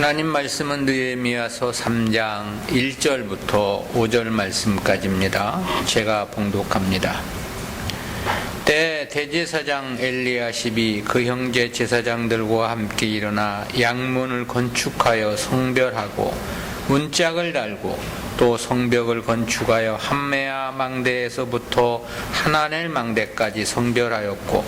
하나님 말씀은 느헤미야서 3장 1절부터 5절 말씀까지입니다. 제가 봉독합니다. 때 대제사장 엘리야십이 그 형제 제사장들과 함께 일어나 양문을 건축하여 성별하고 문짝을 달고 또 성벽을 건축하여 함메아 망대에서부터 하나넬 망대까지 성별하였고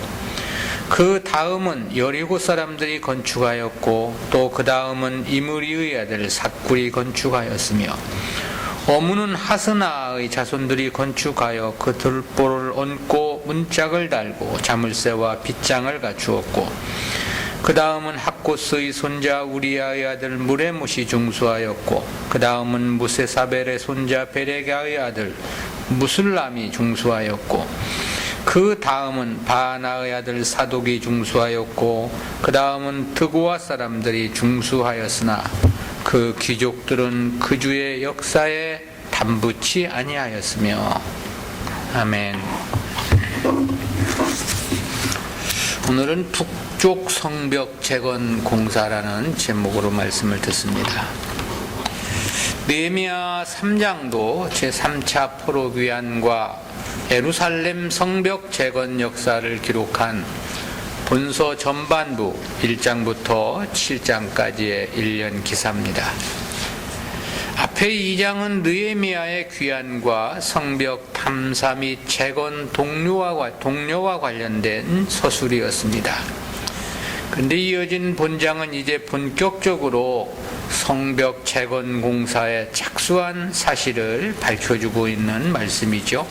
그 다음은 여리고 사람들이 건축하였고 또 그 다음은 이므리의 아들 삭굴이 건축하였으며 어무는 하스나의 자손들이 건축하여 그 들보를 얹고 문짝을 달고 자물쇠와 빗장을 갖추었고 그 다음은 학고스의 손자 우리아의 아들 무레못이 중수하였고 그 다음은 무세사벨의 손자 베레가의 아들 무술람이 중수하였고 그 다음은 바나의 아들 사독이 중수하였고 그 다음은 드고아 사람들이 중수하였으나 그 귀족들은 그 주의 역사에 담붙지 아니하였으며. 아멘. 오늘은 북쪽 성벽 재건 공사라는 제목으로 말씀을 듣습니다. 느헤미야 3장도 제3차 포로 귀환과 예루살렘 성벽 재건 역사를 기록한 본서 전반부 1장부터 7장까지의 1년 기사입니다. 앞에 2장은 느헤미야의 귀환과 성벽 탐사 및 재건 동료와 관련된 서술이었습니다. 그런데 이어진 본장은 이제 본격적으로 성벽 재건 공사에 착수한 사실을 밝혀주고 있는 말씀이죠.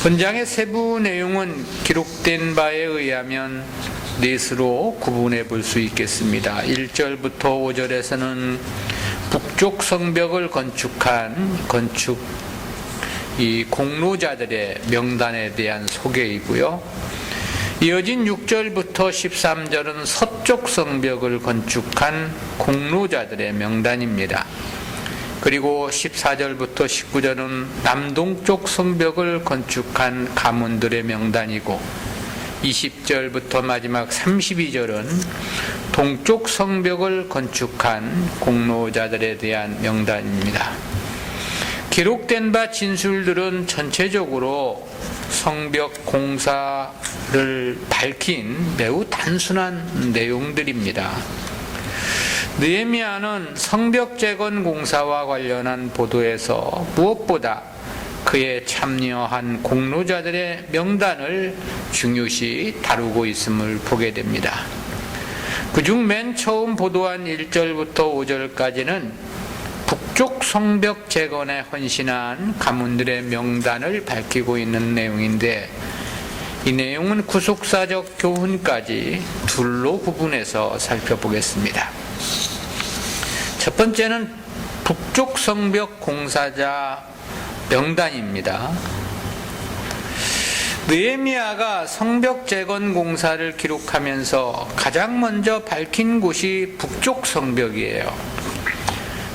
본장의 세부 내용은 기록된 바에 의하면 넷으로 구분해 볼 수 있겠습니다. 1절부터 5절에서는 북쪽 성벽을 건축한 이 공로자들의 명단에 대한 소개이고요. 이어진 6절부터 13절은 서쪽 성벽을 건축한 공로자들의 명단입니다. 그리고 14절부터 19절은 남동쪽 성벽을 건축한 가문들의 명단이고 20절부터 마지막 32절은 동쪽 성벽을 건축한 공로자들에 대한 명단입니다. 기록된 바 진술들은 전체적으로 성벽 공사를 밝힌 매우 단순한 내용들입니다. 느헤미야는 성벽 재건 공사와 관련한 보도에서 무엇보다 그에 참여한 공로자들의 명단을 중요시 다루고 있음을 보게 됩니다. 그중 맨 처음 보도한 1절부터 5절까지는 북쪽 성벽 재건에 헌신한 가문들의 명단을 밝히고 있는 내용인데 이 내용은 구속사적 교훈까지 둘로 구분해서 살펴보겠습니다. 첫 번째는 북쪽 성벽 공사자 명단입니다. 느헤미야가 성벽 재건 공사를 기록하면서 가장 먼저 밝힌 곳이 북쪽 성벽이에요.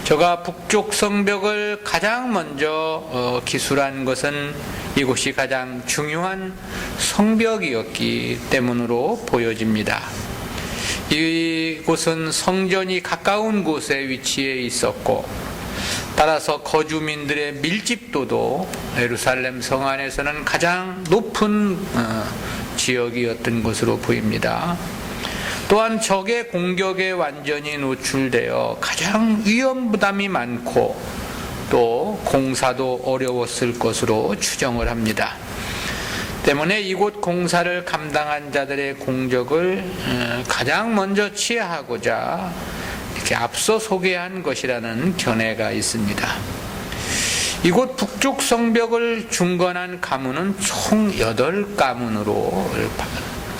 저가 북쪽 성벽을 가장 먼저 기술한 것은 이곳이 가장 중요한 성벽이었기 때문으로 보여집니다. 이곳은 성전이 가까운 곳에 위치해 있었고 따라서 거주민들의 밀집도도 예루살렘 성 안에서는 가장 높은 지역이었던 것으로 보입니다. 또한 적의 공격에 완전히 노출되어 가장 위험 부담이 많고 또 공사도 어려웠을 것으로 추정을 합니다. 때문에 이곳 공사를 감당한 자들의 공적을 가장 먼저 취하하고자 이렇게 앞서 소개한 것이라는 견해가 있습니다. 이곳 북쪽 성벽을 중건한 가문은 총 8가문으로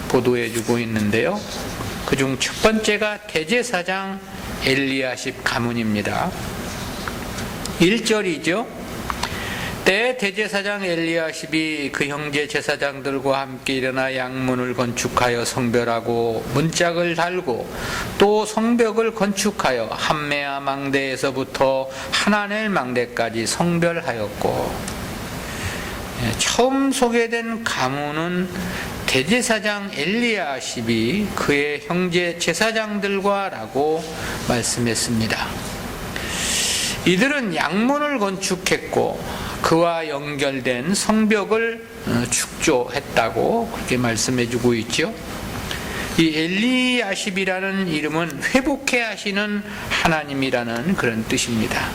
보도해주고 있는데요. 그중 첫 번째가 대제사장 엘리야십 가문입니다. 1절이죠. 때 대제사장 엘리야십이 그 형제 제사장들과 함께 일어나 양문을 건축하여 성별하고 문짝을 달고 또 성벽을 건축하여 함메아 망대에서부터 하나넬 망대까지 성별하였고 처음 소개된 가문은 대제사장 엘리야십이 그의 형제 제사장들과 라고 말씀했습니다. 이들은 양문을 건축했고 그와 연결된 성벽을 축조했다고 그렇게 말씀해주고 있죠. 이 엘리야십이라는 이름은 회복해 하시는 하나님이라는 그런 뜻입니다.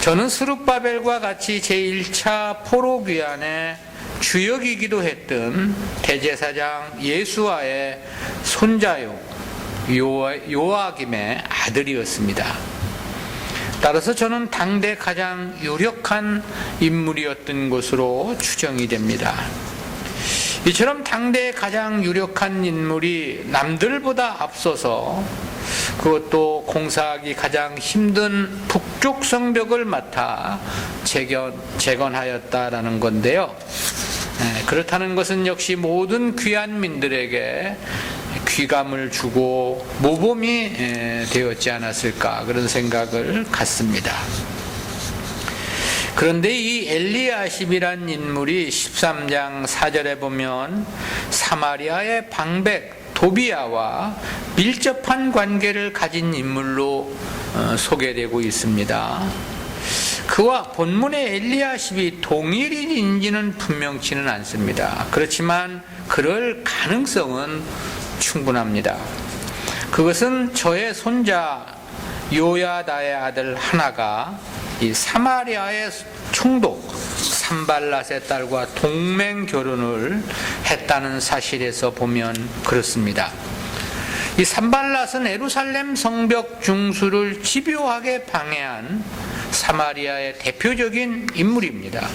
저는 스룹바벨과 같이 제1차 포로귀환의 주역이기도 했던 대제사장 예수아의 손자요 요아김의 아들이었습니다. 따라서 저는 당대 가장 유력한 인물이었던 것으로 추정이 됩니다. 이처럼 당대의 가장 유력한 인물이 남들보다 앞서서 그것도 공사하기 가장 힘든 북쪽 성벽을 맡아 재건하였다라는 건데요. 그렇다는 것은 역시 모든 귀한민들에게 귀감을 주고 모범이 되었지 않았을까 그런 생각을 갖습니다. 그런데 이 엘리야십이란 인물이 13장 4절에 보면 사마리아의 방백 도비야와 밀접한 관계를 가진 인물로 소개되고 있습니다. 그와 본문의 엘리야십이 동일인인지는 분명치는 않습니다. 그렇지만 그럴 가능성은 충분합니다. 그것은 저의 손자 요야다의 아들 하나가 이 사마리아의 총독 산발랏의 딸과 동맹 결혼을 했다는 사실에서 보면 그렇습니다. 이 산발랏은 예루살렘 성벽 중수를 집요하게 방해한 사마리아의 대표적인 인물입니다.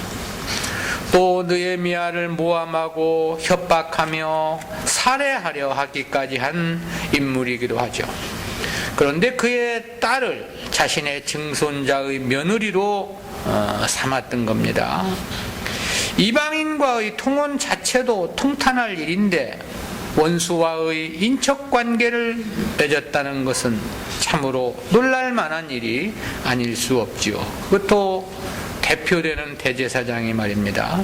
또 느헤미야를 모함하고 협박하며 살해하려 하기까지 한 인물이기도 하죠. 그런데 그의 딸을 자신의 증손자의 며느리로 삼았던 겁니다. 이방인과의 통혼 자체도 통탄할 일인데 원수와의 인척관계를 맺었다는 것은 참으로 놀랄 만한 일이 아닐 수 없지요. 그것도 대표되는 대제사장이 말입니다.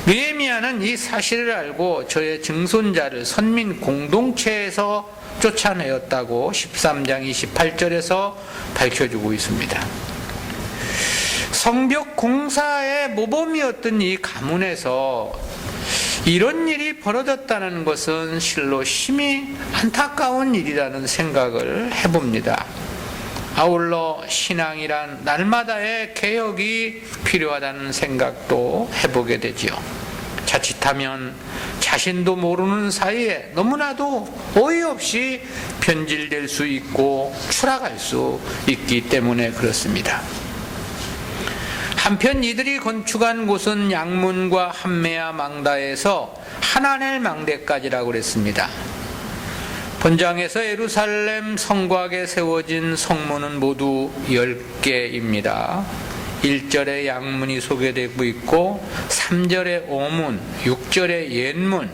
느헤미야는 이 사실을 알고 저의 증손자를 선민 공동체에서 쫓아내었다고 13장 28절에서 밝혀주고 있습니다. 성벽 공사의 모범이었던 이 가문에서 이런 일이 벌어졌다는 것은 실로 심히 안타까운 일이라는 생각을 해봅니다. 아울러 신앙이란 날마다의 개혁이 필요하다는 생각도 해보게 되지요. 자칫하면 자신도 모르는 사이에 너무나도 어이없이 변질될 수 있고 추락할 수 있기 때문에 그렇습니다. 한편 이들이 건축한 곳은 양문과 함메아 망다에서 하나넬 망대까지라고 그랬습니다. 본장에서 예루살렘 성곽에 세워진 성문은 모두 10개입니다. 1절에 양문이 소개되고 있고 3절에 오문, 6절에 옛문,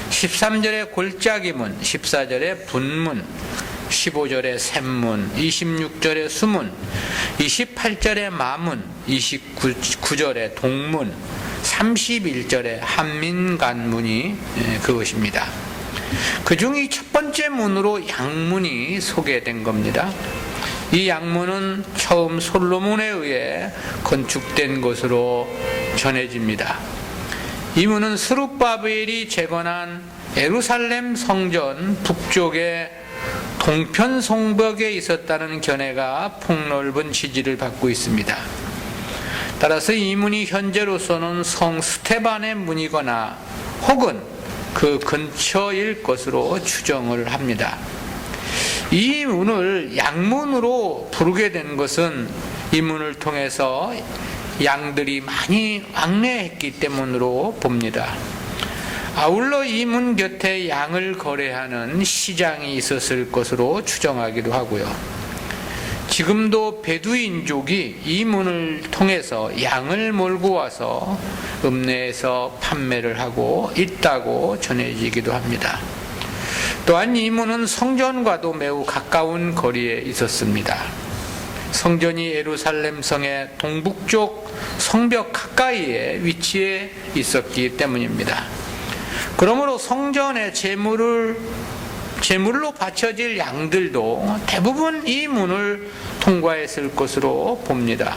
13절에 골짜기문, 14절에 분문, 15절에 샘문, 26절에 수문, 28절에 마문, 29절에 동문, 31절에 한민간문이 그것입니다. 그중 이 첫 번째 문으로 양문이 소개된 겁니다. 이 양문은 처음 솔로몬에 의해 건축된 것으로 전해집니다. 이 문은 스룹바벨이 재건한 예루살렘 성전 북쪽의 동편 성벽에 있었다는 견해가 폭넓은 지지를 받고 있습니다. 따라서 이 문이 현재로서는 성 스테반의 문이거나 혹은 그 근처일 것으로 추정을 합니다. 이 문을 양문으로 부르게 된 것은 이 문을 통해서 양들이 많이 왕래했기 때문으로 봅니다. 아울러 이 문 곁에 양을 거래하는 시장이 있었을 것으로 추정하기도 하고요. 지금도 베두인족이 이 문을 통해서 양을 몰고 와서 읍내에서 판매를 하고 있다고 전해지기도 합니다. 또한 이 문은 성전과도 매우 가까운 거리에 있었습니다. 성전이 예루살렘 성의 동북쪽 성벽 가까이에 위치해 있었기 때문입니다. 그러므로 성전에 제물로 바쳐질 양들도 대부분 이 문을 통과했을 것으로 봅니다.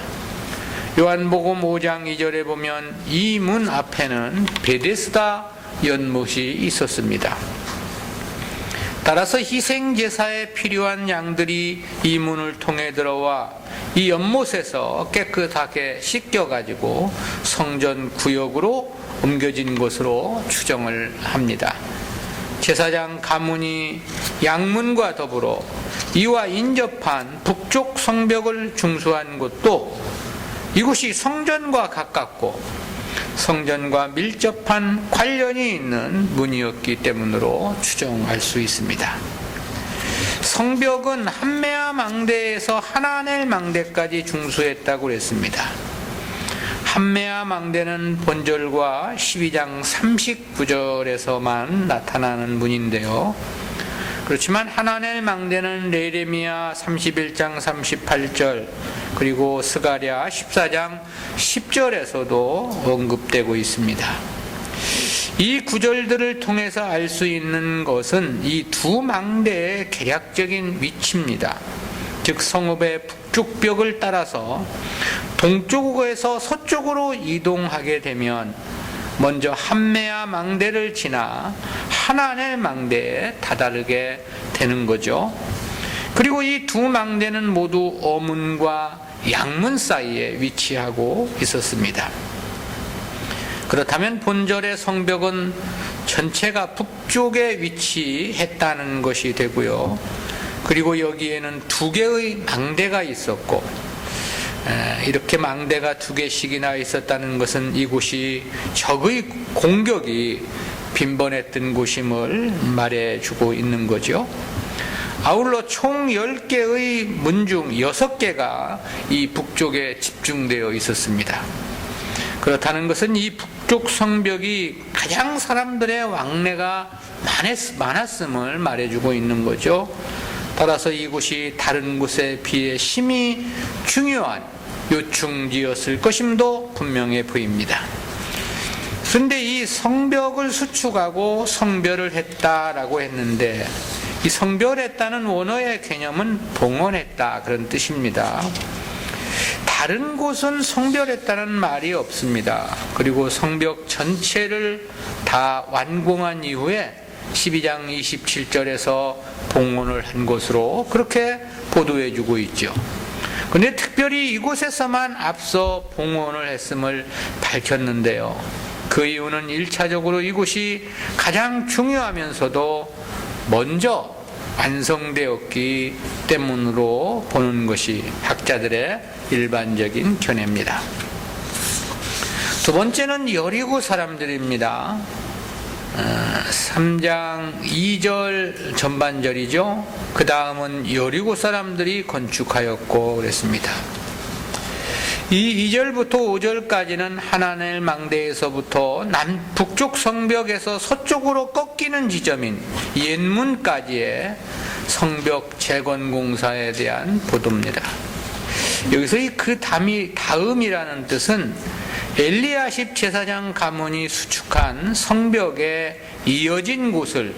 요한복음 5장 2절에 보면 이 문 앞에는 베데스다 연못이 있었습니다. 따라서 희생제사에 필요한 양들이 이 문을 통해 들어와 이 연못에서 깨끗하게 씻겨가지고 성전 구역으로 옮겨진 것으로 추정을 합니다. 제사장 가문이 양문과 더불어 이와 인접한 북쪽 성벽을 중수한 곳도 이곳이 성전과 가깝고 성전과 밀접한 관련이 있는 문이었기 때문으로 추정할 수 있습니다. 성벽은 함메아 망대에서 하나넬 망대까지 중수했다고 했습니다. 함메아 망대는 본절과 12장 39절에서만 나타나는 문인데요. 그렇지만 하나넬 망대는 레레미야 31장 38절 그리고 스가랴 14장 10절에서도 언급되고 있습니다. 이 구절들을 통해서 알 수 있는 것은 이 두 망대의 개략적인 위치입니다. 즉 성읍의 북쪽벽을 따라서 동쪽에서 서쪽으로 이동하게 되면 먼저 함메아 망대를 지나 하나넬 망대에 다다르게 되는 거죠. 그리고 이 두 망대는 모두 어문과 양문 사이에 위치하고 있었습니다. 그렇다면 본절의 성벽은 전체가 북쪽에 위치했다는 것이 되고요. 그리고 여기에는 두 개의 망대가 있었고, 이렇게 망대가 두 개씩이나 있었다는 것은 이곳이 적의 공격이 빈번했던 곳임을 말해주고 있는 거죠. 아울러 총 10개의 문 중 6개가 이 북쪽에 집중되어 있었습니다. 그렇다는 것은 이 북쪽 성벽이 가장 사람들의 왕래가 많았음을 말해주고 있는 거죠. 따라서 이곳이 다른 곳에 비해 심히 중요한 요충지였을 것임도 분명해 보입니다. 그런데 이 성벽을 수축하고 성별을 했다라고 했는데 이 성별했다는 원어의 개념은 봉헌했다 그런 뜻입니다. 다른 곳은 성별했다는 말이 없습니다. 그리고 성벽 전체를 다 완공한 이후에 12장 27절에서 봉헌을 한 것으로 그렇게 보도해 주고 있죠. 그런데 특별히 이곳에서만 앞서 봉헌을 했음을 밝혔는데요. 그 이유는 1차적으로 이곳이 가장 중요하면서도 먼저 완성되었기 때문으로 보는 것이 학자들의 일반적인 견해입니다. 두 번째는 여리고 사람들입니다. 3장 2절 전반절이죠. 그 다음은 여리고 사람들이 건축하였고 그랬습니다. 이 2절부터 5절까지는 하나넬 망대에서부터 북쪽 성벽에서 서쪽으로 꺾이는 지점인 옛문까지의 성벽 재건 공사에 대한 보도입니다. 여기서 그 다음이라는 뜻은 엘리야십 제사장 가문이 수축한 성벽에 이어진 곳을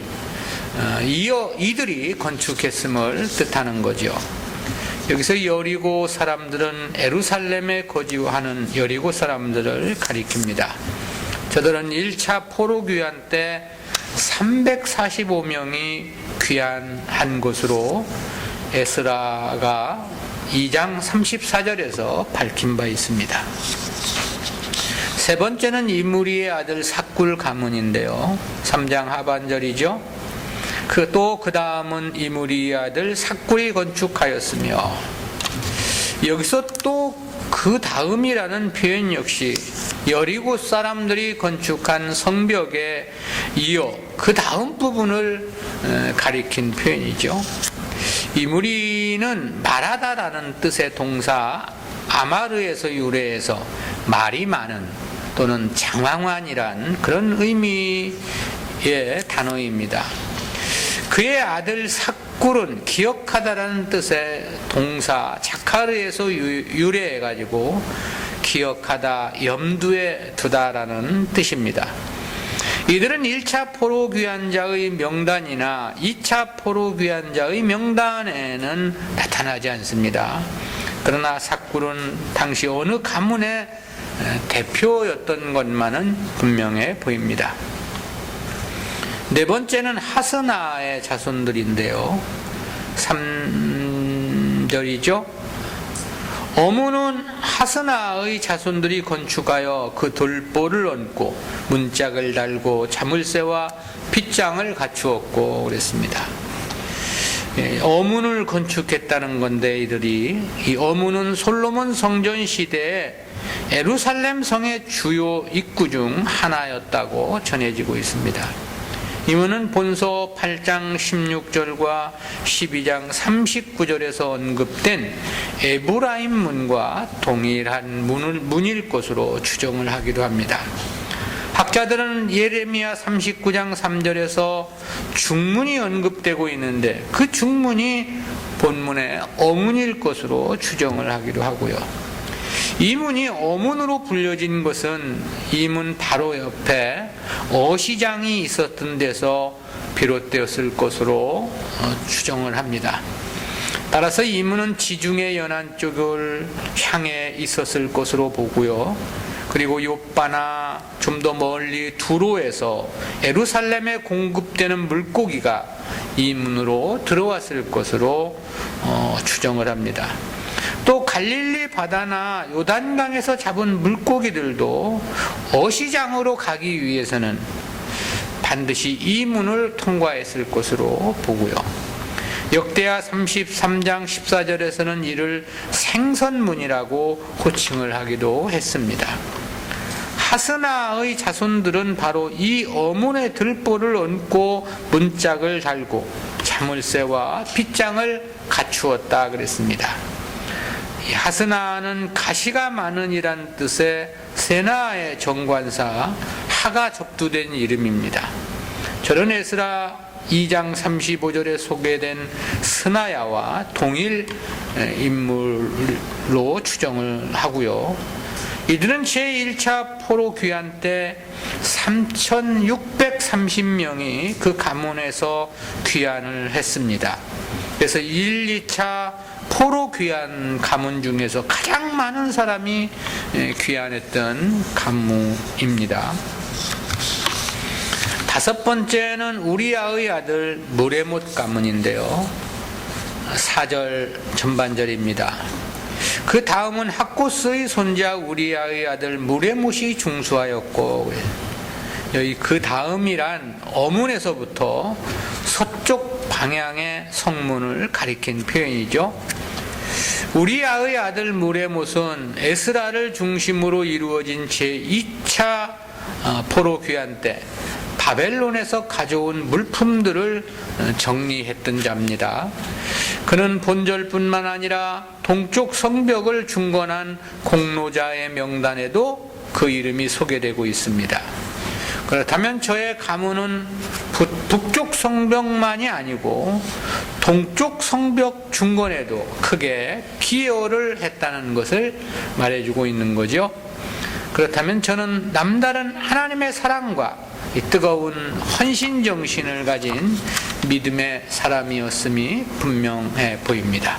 이들이 건축했음을 뜻하는 거죠. 여기서 여리고 사람들은 예루살렘에 거주하는 여리고 사람들을 가리킵니다. 저들은 1차 포로 귀환 때 345명이 귀환한 것으로 에스라가 2장 34절에서 밝힌 바 있습니다. 세 번째는 이무리의 아들 삭굴 가문인데요. 3장 하반절이죠. 그 다음은 이무리의 아들 삭굴이 건축하였으며, 여기서 또 그 다음이라는 표현 역시 여리고 사람들이 건축한 성벽에 이어 그 다음 부분을 가리킨 표현이죠. 이무리는 말하다라는 뜻의 동사 아마르에서 유래해서 말이 많은 또는 장황한이란 그런 의미의 단어입니다. 그의 아들 삭굴은 기억하다라는 뜻의 동사 자카르에서 유래해가지고 기억하다, 염두에 두다라는 뜻입니다. 이들은 1차 포로 귀환자의 명단이나 2차 포로 귀환자의 명단에는 나타나지 않습니다. 그러나 삭굴은 당시 어느 가문의 대표였던 것만은 분명해 보입니다. 네 번째는 하스나의 자손들인데요. 3절이죠. 어문은 하스나의 자손들이 건축하여 그 돌보를 얹고 문짝을 달고 자물쇠와 빗장을 갖추었고 그랬습니다. 어문을 건축했다는 건데 이들이 이 어문은 솔로몬 성전 시대에 예루살렘 성의 주요 입구 중 하나였다고 전해지고 있습니다. 이문은 본서 8장 16절과 12장 39절에서 언급된 에브라임 문과 동일한 문일 것으로 추정을 하기도 합니다. 학자들은 예레미야 39장 3절에서 중문이 언급되고 있는데 그 중문이 본문의 어문일 것으로 추정을 하기도 하고요. 이 문이 어문으로 불려진 것은 이 문 바로 옆에 어시장이 있었던 데서 비롯되었을 것으로 추정을 합니다. 따라서 이 문은 지중해 연안 쪽을 향해 있었을 것으로 보고요. 그리고 요빠나 좀 더 멀리 두로에서 예루살렘에 공급되는 물고기가 이 문으로 들어왔을 것으로 추정을 합니다. 또 갈릴리 바다나 요단강에서 잡은 물고기들도 어시장으로 가기 위해서는 반드시 이 문을 통과했을 것으로 보고요. 역대하 33장 14절에서는 이를 생선문이라고 호칭을 하기도 했습니다. 하스나의 자손들은 바로 이 어문의 들보를 얹고 문짝을 달고 자물쇠와 빗장을 갖추었다 그랬습니다. 하스나는 가시가 많은 이란 뜻의 세나의 정관사 하가 접두된 이름입니다. 저는 에스라 2장 35절에 소개된 스나야와 동일 인물로 추정을 하고요. 이들은 제1차 포로 귀환 때 3,630명이 그 가문에서 귀환을 했습니다. 그래서 1, 2차 포로 귀환 가문 중에서 가장 많은 사람이 귀환했던 가문입니다. 다섯 번째는 우리아의 아들 무레못 가문인데요. 4절 전반절입니다. 그 다음은 학고스의 손자 우리아의 아들 무레못이 중수하였고, 여기 그 다음이란 어문에서부터 서쪽 방향의 성문을 가리킨 표현이죠. 우리아의 아들 무레못은 에스라를 중심으로 이루어진 제2차 포로 귀환 때 바벨론에서 가져온 물품들을 정리했던 자입니다. 그는 본절뿐만 아니라 동쪽 성벽을 중건한 공로자의 명단에도 그 이름이 소개되고 있습니다. 그렇다면 저의 가문은 북쪽 성벽만이 아니고 동쪽 성벽 중건에도 크게 기여를 했다는 것을 말해주고 있는 거죠. 그렇다면 저는 남다른 하나님의 사랑과 이 뜨거운 헌신 정신을 가진 믿음의 사람이었음이 분명해 보입니다.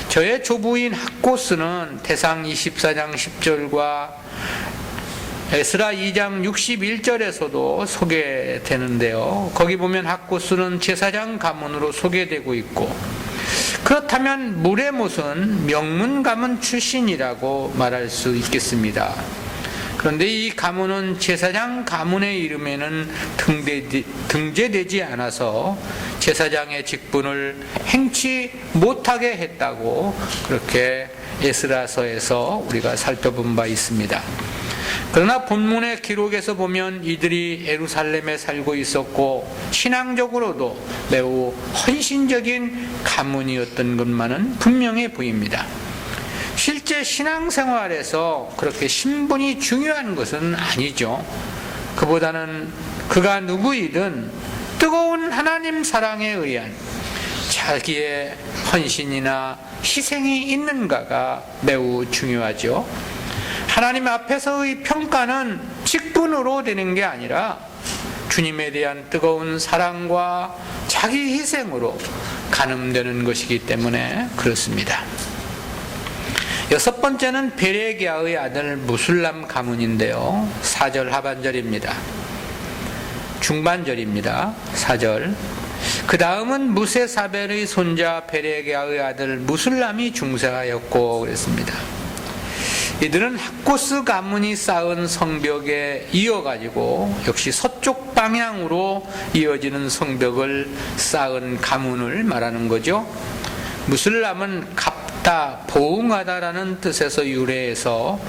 저의 조부인 학고스는 대상 24장 10절과 에스라 2장 61절에서도 소개되는데요. 거기 보면 학고스는 제사장 가문으로 소개되고 있고, 그렇다면 무레못은 명문 가문 출신이라고 말할 수 있겠습니다. 그런데 이 가문은 제사장 가문의 이름에는 등재되지 않아서 제사장의 직분을 행치 못하게 했다고 그렇게 에스라서에서 우리가 살펴본 바 있습니다. 그러나 본문의 기록에서 보면 이들이 예루살렘에 살고 있었고 신앙적으로도 매우 헌신적인 가문이었던 것만은 분명해 보입니다. 실제 신앙생활에서 그렇게 신분이 중요한 것은 아니죠. 그보다는 그가 누구이든 뜨거운 하나님 사랑에 의한 자기의 헌신이나 희생이 있는가가 매우 중요하죠. 하나님 앞에서의 평가는 직분으로 되는 게 아니라 주님에 대한 뜨거운 사랑과 자기 희생으로 가늠되는 것이기 때문에 그렇습니다. 여섯 번째는 베레기야의 아들 무술람 가문인데요. 4절 하반절입니다. 중반절입니다. 4절. 그 다음은 무세사벨의 손자 베레기야의 아들 무술람이 중세하였고 그랬습니다. 이들은 학고스 가문이 쌓은 성벽에 이어가지고 역시 서쪽 방향으로 이어지는 성벽을 쌓은 가문을 말하는 거죠. 무술람은 갚다, 보응하다라는 뜻에서 유래해서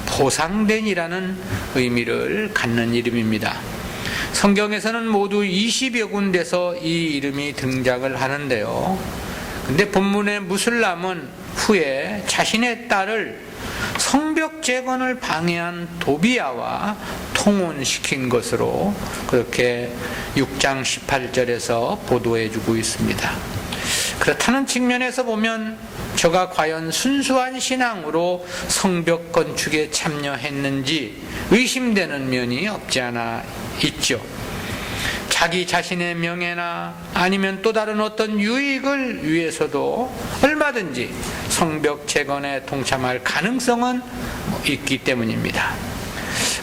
보상된이라는 의미를 갖는 이름입니다. 성경에서는 모두 20여 군데서 이 이름이 등장을 하는데요. 근데 본문의 무술람은 후에 자신의 딸을 성벽 재건을 방해한 도비야와 통혼시킨 것으로 그렇게 6장 18절에서 보도해 주고 있습니다. 그렇다는 측면에서 보면 저가 과연 순수한 신앙으로 성벽 건축에 참여했는지 의심되는 면이 없지 않아 있죠. 자기 자신의 명예나 아니면 또 다른 어떤 유익을 위해서도 얼마든지 성벽 재건에 동참할 가능성은 있기 때문입니다.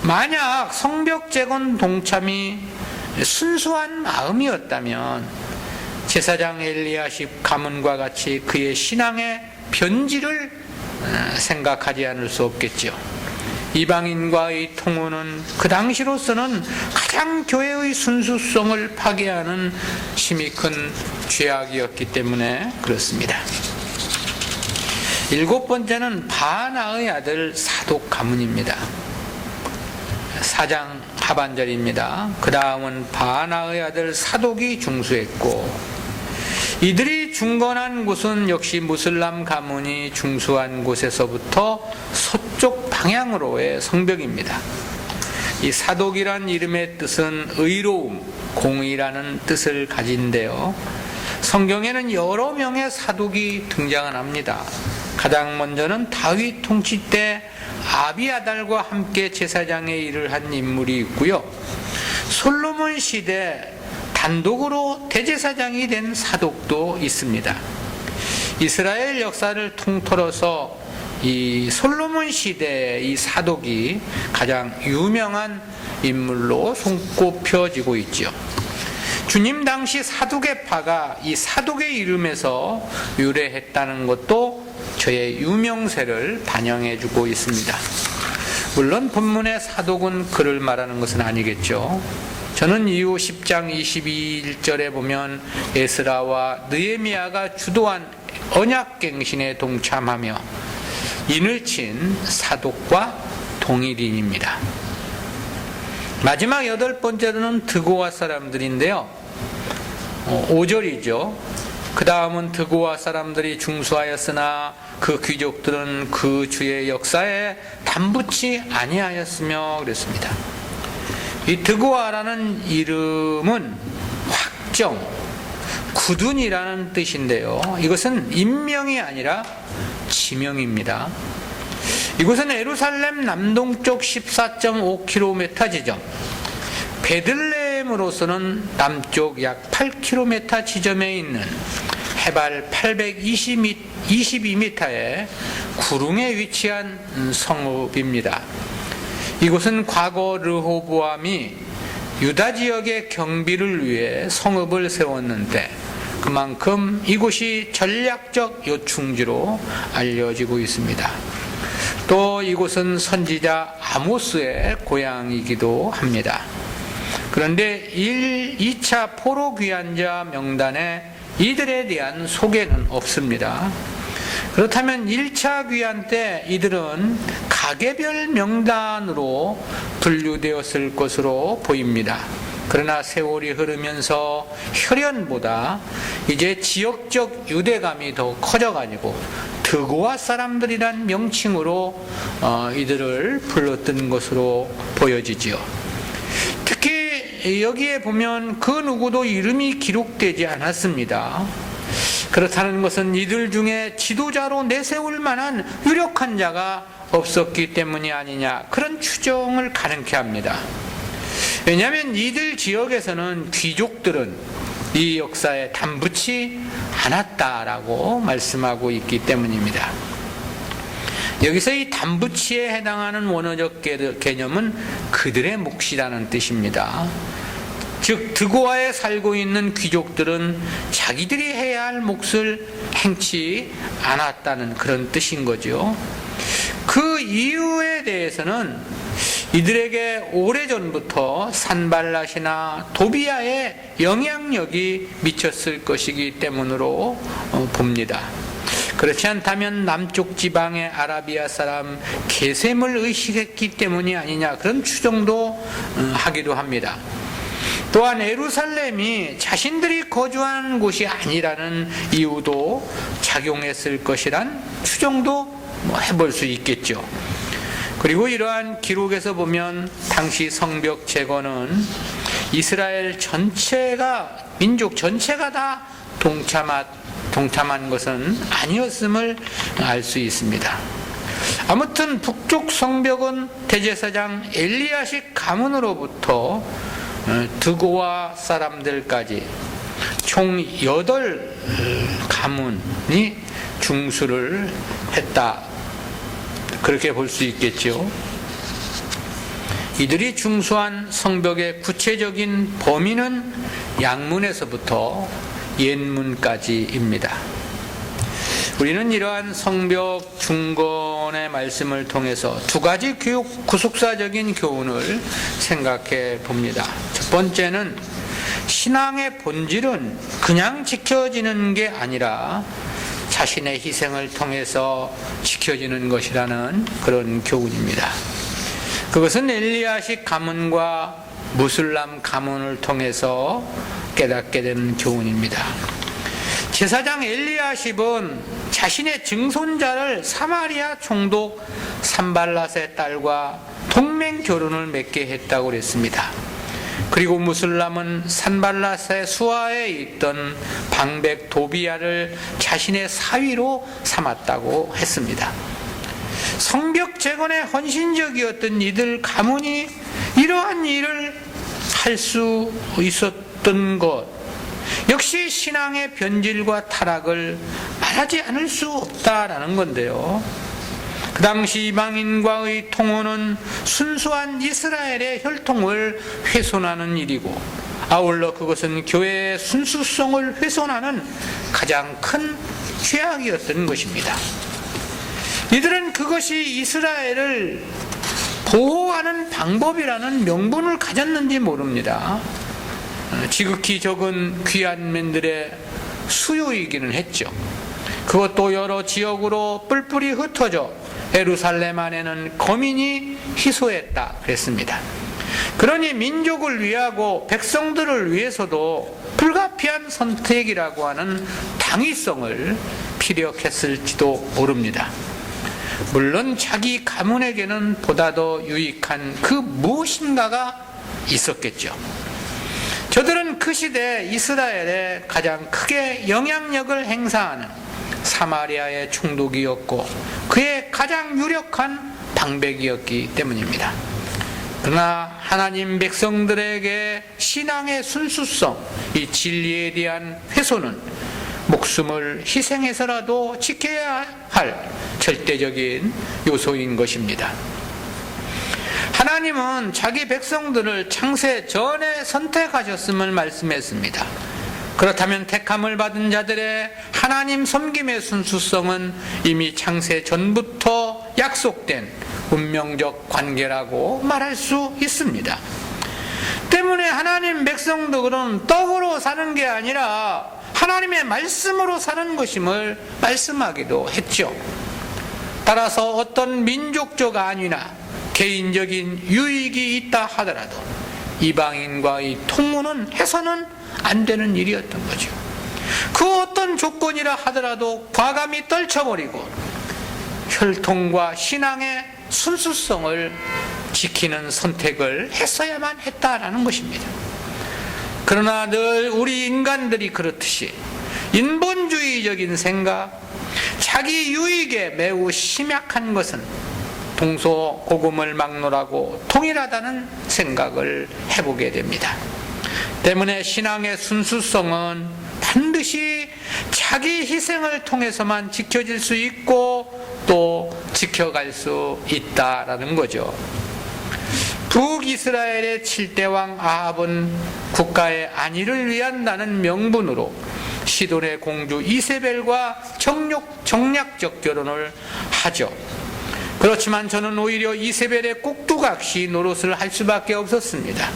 만약 성벽 재건 동참이 순수한 마음이었다면 제사장 엘리야십 가문과 같이 그의 신앙의 변질을 생각하지 않을 수 없겠죠. 이방인과의 통혼은 그 당시로서는 가장 교회의 순수성을 파괴하는 심히 큰 죄악이었기 때문에 그렇습니다. 7번째는 바나의 아들 사독 가문입니다. 4장 하반절입니다. 그 다음은 바나의 아들 사독이 중수했고 이들이 중건한 곳은 역시 무슬람 가문이 중수한 곳에서부터 서쪽 방향으로의 성벽입니다. 이 사독이란 이름의 뜻은 의로움, 공의라는 뜻을 가진데요. 성경에는 여러 명의 사독이 등장을 합니다. 가장 먼저는 다윗 통치 때 아비아달과 함께 제사장의 일을 한 인물이 있고요. 솔로몬 시대 단독으로 대제사장이 된 사독도 있습니다. 이스라엘 역사를 통틀어서 이 솔로몬 시대의 이 사독이 가장 유명한 인물로 손꼽혀지고 있죠. 주님 당시 사독의 파가 이 사독의 이름에서 유래했다는 것도 저의 유명세를 반영해주고 있습니다. 물론 본문의 사독은 그를 말하는 것은 아니겠죠. 저는 이후 10장 22절에 보면 에스라와 느헤미야가 주도한 언약갱신에 동참하며 인을 친 사독과 동일인입니다. 마지막 8번째로는 드고아 사람들인데요. 5절이죠. 그 다음은 드고아 사람들이 중수하였으나 그 귀족들은 그 주의 역사에 담붙지 아니하였으며 그랬습니다. 이 드고아라는 이름은 확정, 굳은이라는 뜻인데요. 이것은 임명이 아니라 지명입니다. 이곳은 예루살렘 남동쪽 14.5km 지점, 베들레헴으로서는 남쪽 약 8km 지점에 있는 해발 822m의 구릉에 위치한 성읍입니다. 이곳은 과거 르호보암이 유다 지역의 경비를 위해 성읍을 세웠는데 그만큼 이곳이 전략적 요충지로 알려지고 있습니다. 또 이곳은 선지자 아모스의 고향이기도 합니다. 그런데 2차 포로 귀환자 명단에 이들에 대한 소개는 없습니다. 그렇다면 1차 귀환 때 이들은 가게별 명단으로 분류되었을 것으로 보입니다. 그러나 세월이 흐르면서 혈연보다 이제 지역적 유대감이 더 커져가지고 드고아 사람들이란 명칭으로 이들을 불렀던 것으로 보여지지요. 특히 여기에 보면 그 누구도 이름이 기록되지 않았습니다. 그렇다는 것은 이들 중에 지도자로 내세울 만한 유력한 자가 없었기 때문이 아니냐, 그런 추정을 가능케 합니다. 왜냐하면 이들 지역에서는 귀족들은 이 역사에 담붙지 않았다라고 말씀하고 있기 때문입니다. 여기서 이 담붙이에 해당하는 원어적 개념은 그들의 몫이라는 뜻입니다. 즉 드고아에 살고 있는 귀족들은 자기들이 해야 할 몫을 행치 않았다는 그런 뜻인 거죠. 그 이유에 대해서는 이들에게 오래전부터 산발랏이나 도비아의 영향력이 미쳤을 것이기 때문으로 봅니다. 그렇지 않다면 남쪽 지방의 아라비아 사람 게셈을 의식했기 때문이 아니냐, 그런 추정도 하기도 합니다. 또한 예루살렘이 자신들이 거주하는 곳이 아니라는 이유도 작용했을 것이란 추정도 해볼 수 있겠죠. 그리고 이러한 기록에서 보면 당시 성벽 재건은 이스라엘 전체가, 민족 전체가 다 동참한 것은 아니었음을 알 수 있습니다. 아무튼 북쪽 성벽은 대제사장 엘리야식 가문으로부터 드고아 사람들까지 총 8가문이 중수를 했다, 그렇게 볼 수 있겠죠. 이들이 중수한 성벽의 구체적인 범위는 양문에서부터 옛문까지입니다. 우리는 이러한 성벽 중건의 말씀을 통해서 두 가지 구속사적인 교훈을 생각해 봅니다. 첫 번째는 신앙의 본질은 그냥 지켜지는 게 아니라 자신의 희생을 통해서 지켜지는 것이라는 그런 교훈입니다. 그것은 엘리야식 가문과 무슬람 가문을 통해서 깨닫게 되는 교훈입니다. 제사장 엘리야십은 자신의 증손자를 사마리아 총독 산발랏의 딸과 동맹 결혼을 맺게 했다고 그랬습니다. 그리고 무슬람은 산발랏의 수하에 있던 방백 도비아를 자신의 사위로 삼았다고 했습니다. 성벽 재건에 헌신적이었던 이들 가문이 이러한 일을 할 수 있었던 것, 역시 신앙의 변질과 타락을 말하지 않을 수 없다라는 건데요. 그 당시 이방인과의 통혼은 순수한 이스라엘의 혈통을 훼손하는 일이고, 아울러 그것은 교회의 순수성을 훼손하는 가장 큰 죄악이었던 것입니다. 이들은 그것이 이스라엘을 보호하는 방법이라는 명분을 가졌는지 모릅니다. 지극히 적은 귀한 맨들의 수요이기는 했죠. 그것도 여러 지역으로 뿔뿔이 흩어져 예루살렘 안에는 거민이 희소했다 그랬습니다. 그러니 민족을 위하고 백성들을 위해서도 불가피한 선택이라고 하는 당위성을 피력했을지도 모릅니다. 물론 자기 가문에게는 보다 더 유익한 그 무엇인가가 있었겠죠. 저들은 그 시대 이스라엘에 가장 크게 영향력을 행사하는 사마리아의 총독이었고 그의 가장 유력한 방백이었기 때문입니다. 그러나 하나님 백성들에게 신앙의 순수성, 이 진리에 대한 훼손은 목숨을 희생해서라도 지켜야 할 절대적인 요소인 것입니다. 하나님은 자기 백성들을 창세 전에 선택하셨음을 말씀했습니다. 그렇다면 택함을 받은 자들의 하나님 섬김의 순수성은 이미 창세 전부터 약속된 운명적 관계라고 말할 수 있습니다. 때문에 하나님 백성들은 떡으로 사는 게 아니라 하나님의 말씀으로 사는 것임을 말씀하기도 했죠. 따라서 어떤 민족적 안위나 개인적인 유익이 있다 하더라도 이방인과의 통혼은 해서는 안 되는 일이었던 거죠. 그 어떤 조건이라 하더라도 과감히 떨쳐버리고 혈통과 신앙의 순수성을 지키는 선택을 했어야만 했다라는 것입니다. 그러나 늘 우리 인간들이 그렇듯이 인본주의적인 생각, 자기 유익에 매우 심약한 것은 동서고금을 막론하고 동일하다는 생각을 해보게 됩니다. 때문에 신앙의 순수성은 반드시 자기 희생을 통해서만 지켜질 수 있고 또 지켜갈 수 있다라는 거죠. 북이스라엘의 7대 왕 아합은 국가의 안위를 위한다는 명분으로 시돈의 공주 이세벨과 정략적 결혼을 하죠. 그렇지만 저는 오히려 이세벨의 꼭두각시 노릇을 할 수밖에 없었습니다.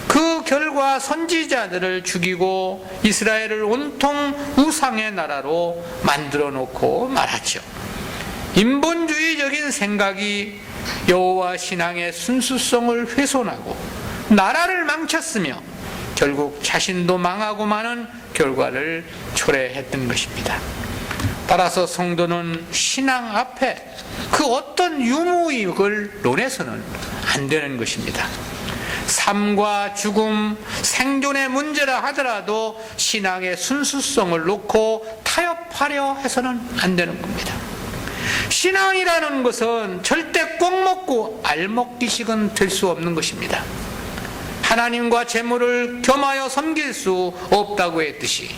그 결과 선지자들을 죽이고 이스라엘을 온통 우상의 나라로 만들어 놓고 말았죠. 인본주의적인 생각이 여호와 신앙의 순수성을 훼손하고 나라를 망쳤으며 결국 자신도 망하고 마는 결과를 초래했던 것입니다. 따라서 성도는 신앙 앞에 그 어떤 유무익을 논해서는 안 되는 것입니다. 삶과 죽음, 생존의 문제라 하더라도 신앙의 순수성을 놓고 타협하려 해서는 안 되는 겁니다. 신앙이라는 것은 절대 꼭 먹고 알 먹기식은 될 수 없는 것입니다. 하나님과 재물을 겸하여 섬길 수 없다고 했듯이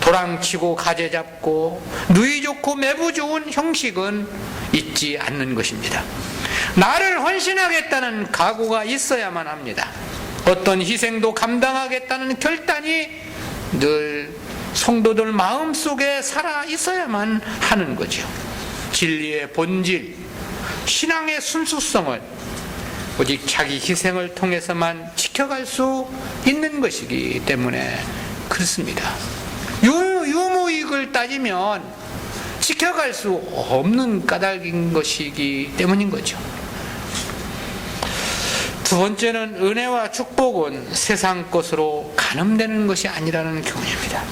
도랑치고 가재 잡고 누이 좋고 매부 좋은 형식은 있지 않는 것입니다. 나를 헌신하겠다는 각오가 있어야만 합니다. 어떤 희생도 감당하겠다는 결단이 늘 성도들 마음속에 살아 있어야만 하는 거죠. 진리의 본질, 신앙의 순수성을 오직 자기 희생을 통해서만 지켜갈 수 있는 것이기 때문에 그렇습니다. 유무익을 따지면 지켜갈 수 없는 까닭인 것이기 때문인 거죠. 두 번째는 은혜와 축복은 세상 것으로 가늠되는 것이 아니라는 교훈입니다.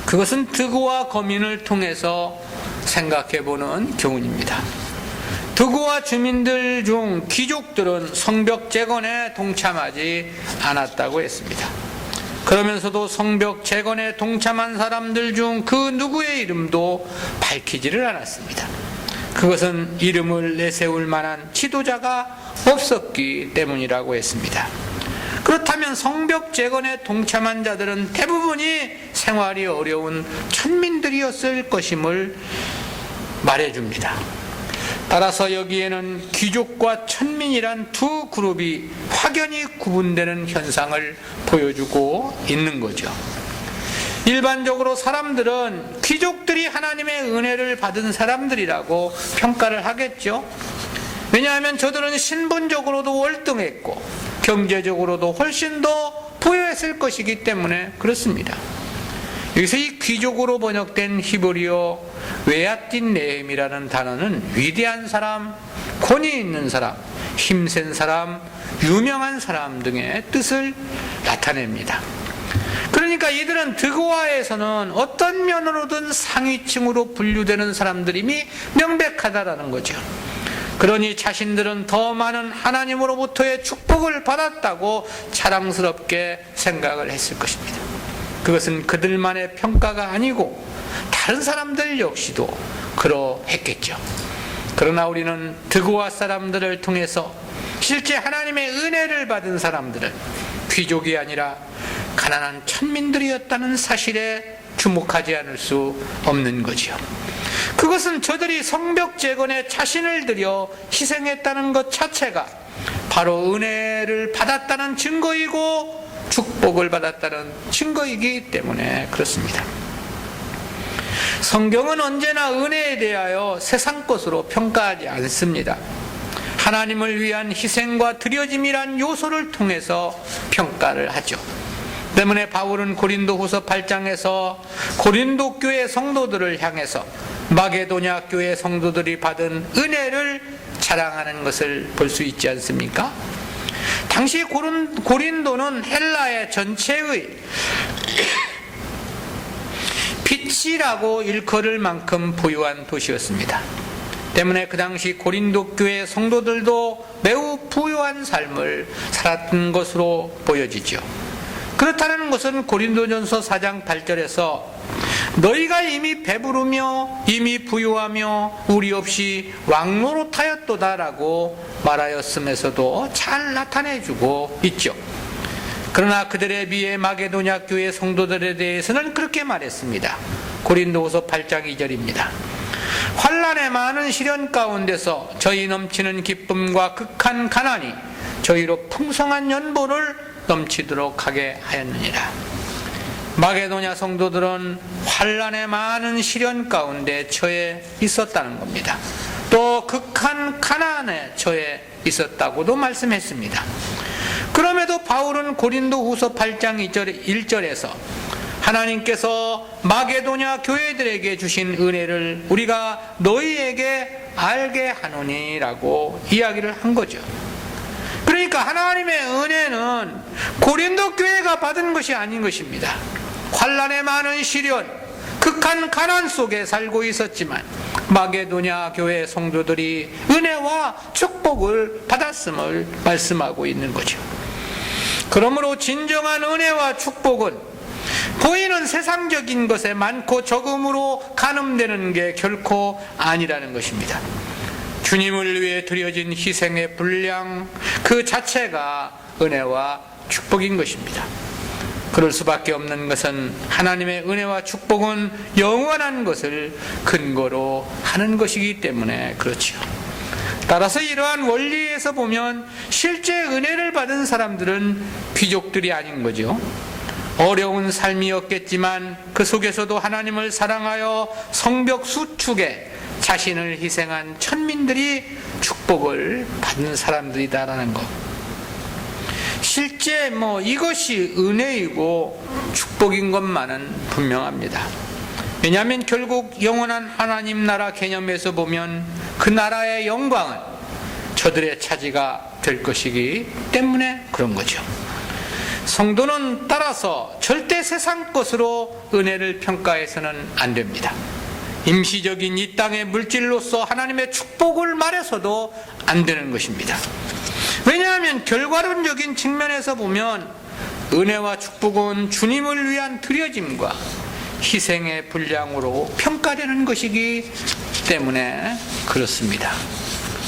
그것은 득우와 거민을 통해서 생각해보는 교훈입니다. 득우와 주민들 중 귀족들은 성벽 재건에 동참하지 않았다고 했습니다. 그러면서도 성벽 재건에 동참한 사람들 중 그 누구의 이름도 밝히지를 않았습니다. 그것은 이름을 내세울 만한 지도자가 없었기 때문이라고 했습니다. 그렇다면 성벽 재건에 동참한 자들은 대부분이 생활이 어려운 천민들이었을 것임을 말해줍니다. 따라서 여기에는 귀족과 천민이란 두 그룹이 확연히 구분되는 현상을 보여주고 있는 거죠. 일반적으로 사람들은 귀족들이 하나님의 은혜를 받은 사람들이라고 평가를 하겠죠. 왜냐하면 저들은 신분적으로도 월등했고 경제적으로도 훨씬 더 부유했을 것이기 때문에 그렇습니다. 여기서 이 귀족으로 번역된 히브리어 웨아틴 네헴이라는 단어는 위대한 사람, 권위 있는 사람, 힘센 사람, 유명한 사람 등의 뜻을 나타냅니다. 그러니까 이들은 득오아에서는 어떤 면으로든 상위층으로 분류되는 사람들임이 명백하다라는 거죠. 그러니 자신들은 더 많은 하나님으로부터의 축복을 받았다고 자랑스럽게 생각을 했을 것입니다. 그것은 그들만의 평가가 아니고 다른 사람들 역시도 그러했겠죠. 그러나 우리는 득오아 사람들을 통해서 실제 하나님의 은혜를 받은 사람들은 귀족이 아니라 가난한 천민들이었다는 사실에 주목하지 않을 수 없는 거죠. 그것은 저들이 성벽 재건에 자신을 들여 희생했다는 것 자체가 바로 은혜를 받았다는 증거이고 축복을 받았다는 증거이기 때문에 그렇습니다. 성경은 언제나 은혜에 대하여 세상 것으로 평가하지 않습니다. 하나님을 위한 희생과 드려짐이란 요소를 통해서 평가를 하죠. 때문에 바울은 고린도후서 8장에서 고린도 교회 성도들을 향해서 마게도냐 교회 성도들이 받은 은혜를 자랑하는 것을 볼 수 있지 않습니까? 당시 고린도는 헬라의 전체의 빛이라고 일컬을 만큼 부유한 도시였습니다. 때문에 그 당시 고린도 교회 성도들도 매우 부유한 삶을 살았던 것으로 보여지죠. 그렇다는 것은 고린도전서 4장 8절에서 너희가 이미 배부르며 이미 부유하며 우리 없이 왕노릇하였도다라고 말하였음에서도 잘 나타내주고 있죠. 그러나 그들에 비해 마게도냐 교회 성도들에 대해서는 그렇게 말했습니다. 고린도후서 8장 2절입니다. 환난의 많은 시련 가운데서 저희 넘치는 기쁨과 극한 가난이 저희로 풍성한 연보를 넘치도록 하게 하였느니라. 마게도냐 성도들은 환난의 많은 시련 가운데 처해 있었다는 겁니다. 또 극한 가난에 처해 있었다고도 말씀했습니다. 그럼에도 바울은 고린도후서 8장 1절에서 하나님께서 마게도냐 교회들에게 주신 은혜를 우리가 너희에게 알게 하노니라고 이야기를 한 거죠. 그러니까 하나님의 은혜는 고린도 교회가 받은 것이 아닌 것입니다. 환난의 많은 시련, 극한 가난 속에 살고 있었지만 마게도냐 교회 성도들이 은혜와 축복을 받았음을 말씀하고 있는 거죠. 그러므로 진정한 은혜와 축복은 보이는 세상적인 것에 많고 적음으로 가늠되는 게 결코 아니라는 것입니다. 주님을 위해 드려진 희생의 분량 그 자체가 은혜와 축복인 것입니다. 그럴 수밖에 없는 것은 하나님의 은혜와 축복은 영원한 것을 근거로 하는 것이기 때문에 그렇지요. 따라서 이러한 원리에서 보면 실제 은혜를 받은 사람들은 귀족들이 아닌 거죠. 어려운 삶이었겠지만 그 속에서도 하나님을 사랑하여 성벽 수축에 자신을 희생한 천민들이 축복을 받는 사람들이다라는 것. 실제 이것이 은혜이고 축복인 것만은 분명합니다. 왜냐하면 결국 영원한 하나님 나라 개념에서 보면 그 나라의 영광은 저들의 차지가 될 것이기 때문에 그런 거죠. 성도는 따라서 절대 세상 것으로 은혜를 평가해서는 안 됩니다. 임시적인 이 땅의 물질로서 하나님의 축복을 말해서도 안 되는 것입니다. 왜냐하면 결과론적인 측면에서 보면 은혜와 축복은 주님을 위한 드려짐과 희생의 분량으로 평가되는 것이기 때문에 그렇습니다.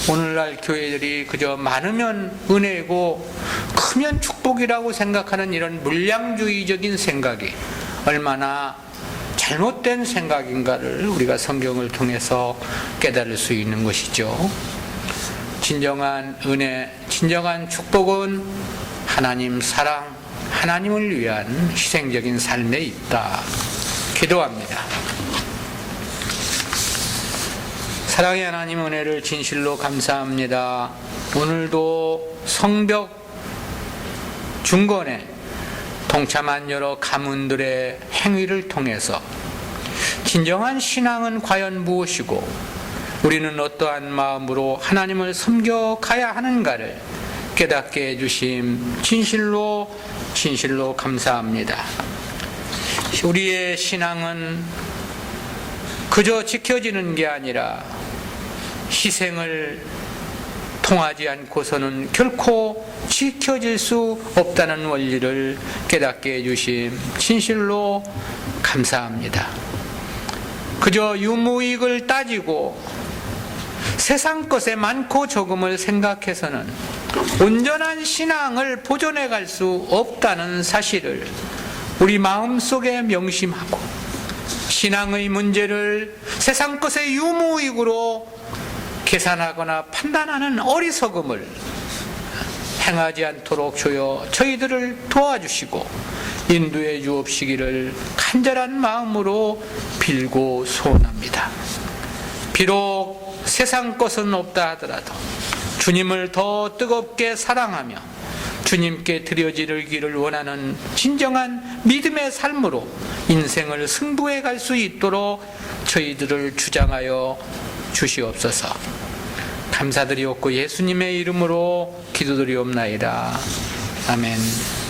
오늘날 교회들이 그저 많으면 은혜고 크면 축복이라고 생각하는 이런 물량주의적인 생각이 얼마나 잘못된 생각인가를 우리가 성경을 통해서 깨달을 수 있는 것이죠. 진정한 은혜, 진정한 축복은 하나님 사랑, 하나님을 위한 희생적인 삶에 있다. 기도합니다. 사랑의 하나님 은혜를 진실로 감사합니다. 오늘도 성벽 중건에 동참한 여러 가문들의 행위를 통해서 진정한 신앙은 과연 무엇이고 우리는 어떠한 마음으로 하나님을 섬겨가야 하는가를 깨닫게 해주심 진실로 감사합니다. 우리의 신앙은 그저 지켜지는 게 아니라 희생을 통하지 않고서는 결코 지켜질 수 없다는 원리를 깨닫게 해주심 진실로 감사합니다. 그저 유무익을 따지고 세상 것에 많고 적음을 생각해서는 온전한 신앙을 보존해 갈 수 없다는 사실을 우리 마음속에 명심하고 신앙의 문제를 세상 것의 유무익으로 계산하거나 판단하는 어리석음을 행하지 않도록 주여 저희들을 도와주시고 인도해 주옵시기를 간절한 마음으로 빌고 소원합니다. 비록 세상 것은 없다 하더라도 주님을 더 뜨겁게 사랑하며 주님께 드려지기를 원하는 진정한 믿음의 삶으로 인생을 승부해 갈 수 있도록 저희들을 주장하여 주시옵소서. 감사드리옵고 예수님의 이름으로 기도드리옵나이다. 아멘.